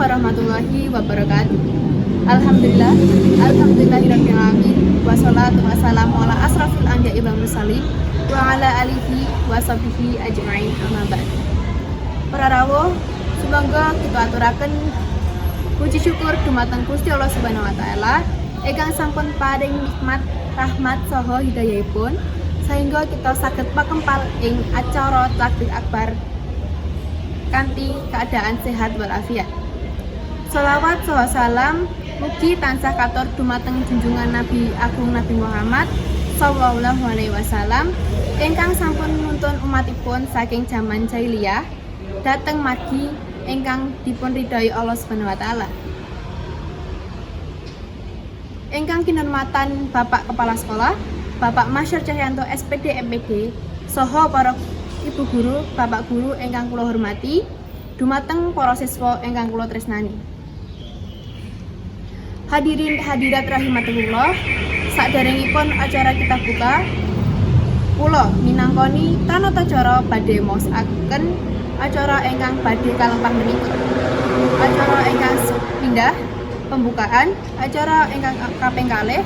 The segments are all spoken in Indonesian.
warahmatullahi wabarakatuh. Alhamdulillah, alhamdulillahirabbil alamin. Wassalatu wassalamu ala asrafil anbiya'i wal mursalin wa ala alihi wa sahbihi ajmain. Amma ba'd. Para rawuh, semoga kita aturaken puji syukur dumateng Gusti Allah Subhanahu wa taala ingkang sampun paring nikmat, rahmat saha hidayahipun sehingga kita saged pakempal ing acara takbir akbar kanthi keadaan sehat walafiat. Sholawat saha salam mugi tansah katur dumateng junjungan Nabi Agung Nabi Muhammad sallallahu alaihi wasallam ingkang sampun nuntun umatipun saking jaman jahiliyah dhateng margi ingkang dipun ridhoi Allah Subhanahu wa taala. Ingkang kinurmatan Bapak Kepala Sekolah, Bapak Masyar Cahyanto SPD MPD, saha para Ibu Guru, Bapak Guru ingkang kula hormati, dumateng para siswa ingkang kula tresnani. Hadirin hadirat rahimatullah, saderengipun acara kita buka, kula minangkani tanatacara badhe maosaken acara ingkang badhe kalempang menika. Acara ingkang pindah pembukaan, acara ingkang kaping kalih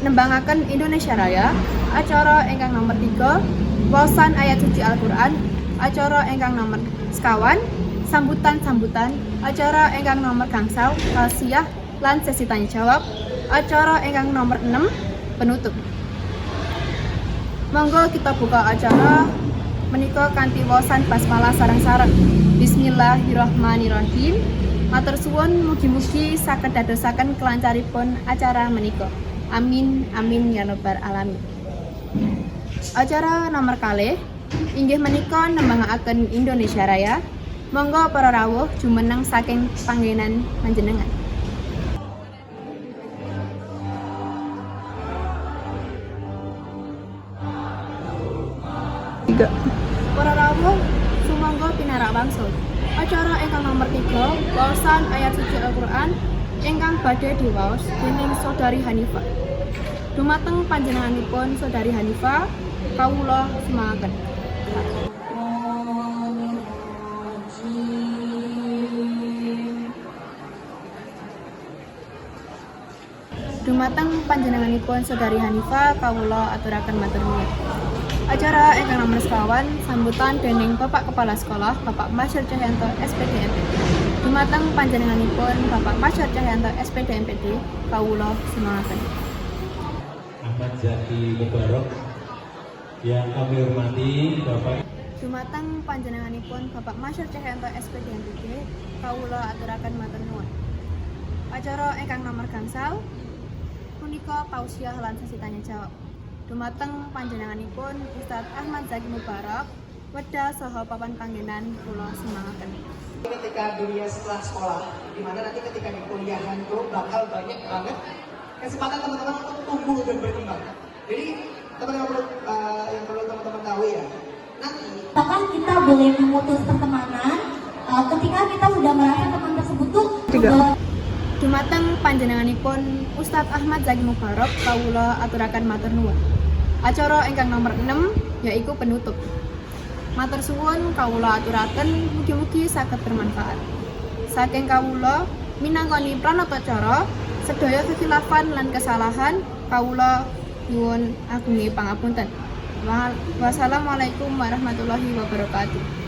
nembangaken Indonesia Raya, acara ingkang nomor 3 wawasan ayat suci Al-Quran, acara ingkang nomor sekawan sambutan-sambutan, acara ingkang nomor gangsal tausiah lan sesi tanya jawab, acara ingkang nomor 6 penutup. Monggo kita buka acara menika kanthi wawasan basmalah sareng-sareng. Bismillahirrahmanirrahim. Matur suwun mugi-mugi saged dadosaken kelancaripun acara menika. Amin amin ya rabbal alamin. Acara nomor kalih inggih menika nembangaken Indonesia Raya. Monggo para rawuh jumeneng saking panggenan panjenengan. Para rawuh sumangga pinarak wangsul. Acara ingkang nomor 3 wawasan ayat suci Al-Quran ingkang badhe diwaos dening Saudari Hanifah. Dumateng panjenenganipun Saudari Hanifah kawula semangaken. Dumateng panjenenganipun Saudari Hanifah kawula aturaken matur nuwun. Acara ingkang nomor sekawan sambutan dening Bapak Kepala Sekolah Bapak Masyar Cahyanto SPD MPD. Dumateng panjenenganipun Bapak Masyar Cahyanto SPD MPD kawula semangaken. Ahmad Zaki Mubarok yang kami hormati Bapak. Dumateng panjenenganipun Bapak Masyar Cahyanto SPD MPD kawula aturaken matur nuwun. Acara ingkang nomor gangsal punika tausiah lan sesi tanya jawab. Dumateng panjenenganipun Ustadz Ahmad Zaki Mubarok wedha saha papan panggenan kula semangaken. Ketika dunia setelah sekolah, di mana nanti ketika di kuliahan itu bakal banyak banget kesempatan teman-teman untuk tumbuh dan berkembang. Jadi teman-teman yang perlu teman-teman tahu ya, nanti bahkan kita boleh memutus pertemanan ketika kita sudah merasa teman tersebut tuh Dumateng panjenenganipun Ustadz Ahmad Zaki Mubarok kawula aturaken matur nuwun. Acara ingkang nomor 6 yaiku penutup. Matur suwun kawula aturaken mugi-mugi saged bermanfaat. Saking kawula minangkani pranatacara sedaya kekhilafan lan kesalahan kawula nyuwun agungi pangapunten. Wassalamualaikum warahmatullahi wabarakatuh.